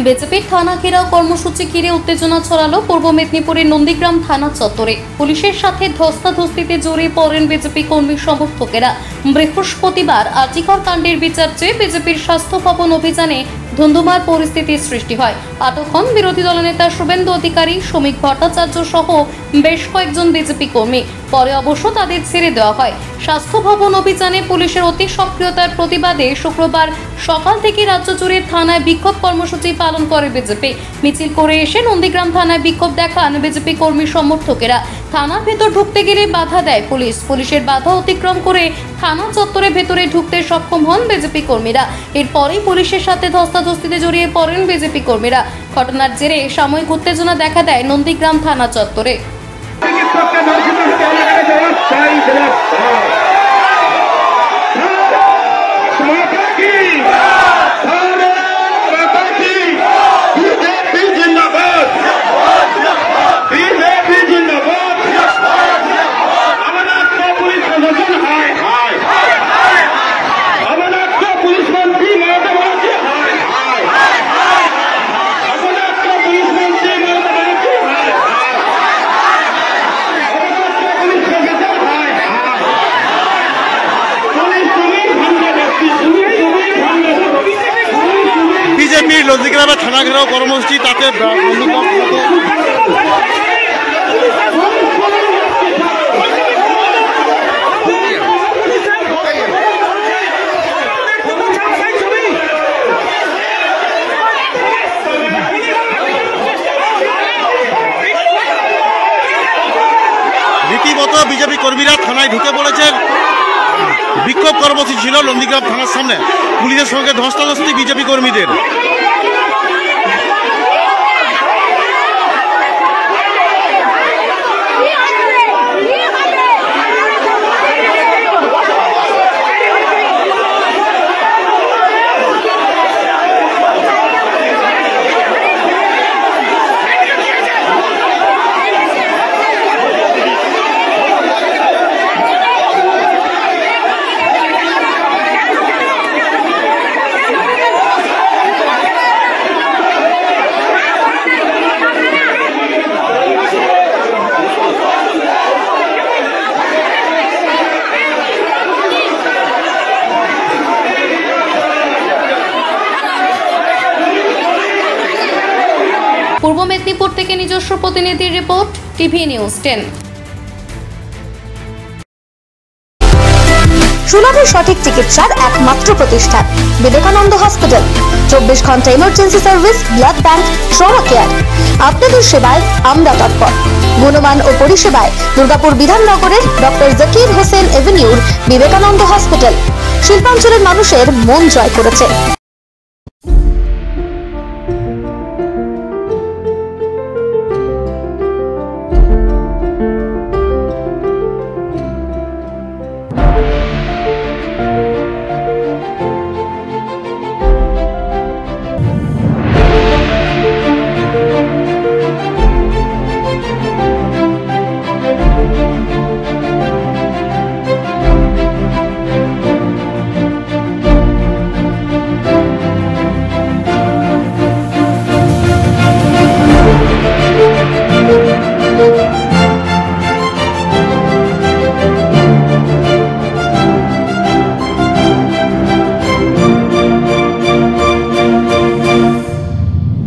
বিজেপির থানা ঘেরাও কর্মসূচি ঘিরে উত্তেজনা ছড়ালো পূর্ব মেদিনীপুরের নন্দীগ্রাম থানা চত্বরে। পুলিশের সাথে ধস্তাধস্তিতে জড়িয়ে পড়েন বিজেপি কর্মী সমর্থকেরা। বৃহস্পতিবার আজিকর কাণ্ডের বিচার চেয়ে বিজেপির স্বাস্থ্য ভবন অভিযানে ধুন্ধুমার পরিস্থিতির সৃষ্টি হয়। আটক হন বিরোধী দলনেতা শুভেন্দু অধিকারী, শ্রমিক ভট্টাচার্য সহ বেশ কয়েকজন বিজেপি কর্মী। পরে অবশ্য তাদের ছেড়ে দেওয়া হয়। স্বাস্থ্য ভবন অভিযানে পুলিশের অতি সক্রিয়তার প্রতিবাদে শুক্রবার সকাল থেকে রাজ্য জুড়ে থানায় বিক্ষোভ কর্মসূচি পালন করে বিজেপি। মিছিল করে এসে নন্দীগ্রাম থানায় বিক্ষোভ দেখান বিজেপি কর্মী সমর্থকেরা। থানার ভেতর ঢুকতে গেলে বাধা দেয় পুলিশ। পুলিশের বাধা অতিক্রম করে থানা চত্বরের ভেতরে ঢুকতে সক্ষম হন বিজেপি কর্মীরা। এরপরেই পুলিশের সাথে ধস্তাধস্তিতে জড়িয়ে পড়েন বিজেপি কর্মীরা। ঘটনার জেরে সাময়িক উত্তেজনা দেখা দেয় নন্দীগ্রাম থানা চত্বরে। বিজেপির নন্দীগ্রামে থানা ঘেরাও কর্মসূচি, তাতে রীতিমতো বিজেপি কর্মীরা থানায় ঢুকে পড়েছেন। বিক্ষোভ কর্মসূচি ছিল নন্দীগ্রাম থানার সামনে, পুলিশের সঙ্গে ধস্তাধস্তি বিজেপি কর্মীদের। পূর্ব মেদিনীপুর থেকে নিজস্ব প্রতিনিধির রিপোর্ট, টিভি নিউজ 10। সুলভে সঠিক চিকিৎসার একমাত্র প্রতিষ্ঠান বিবেকানন্দ হসপিটাল। 24 ঘন্টা emergency service, blood bank, trauma care. আপনাদের সেবায় আমরা তৎপর। গুণমান ও পরিষেবায় দুর্গাপুর বিধাননগরের ডক্টর জাকির হোসেন এভিনিউর বিবেকানন্দ হসপিটাল শিল্পাঞ্চলের মানুষের মন জয় করেছে।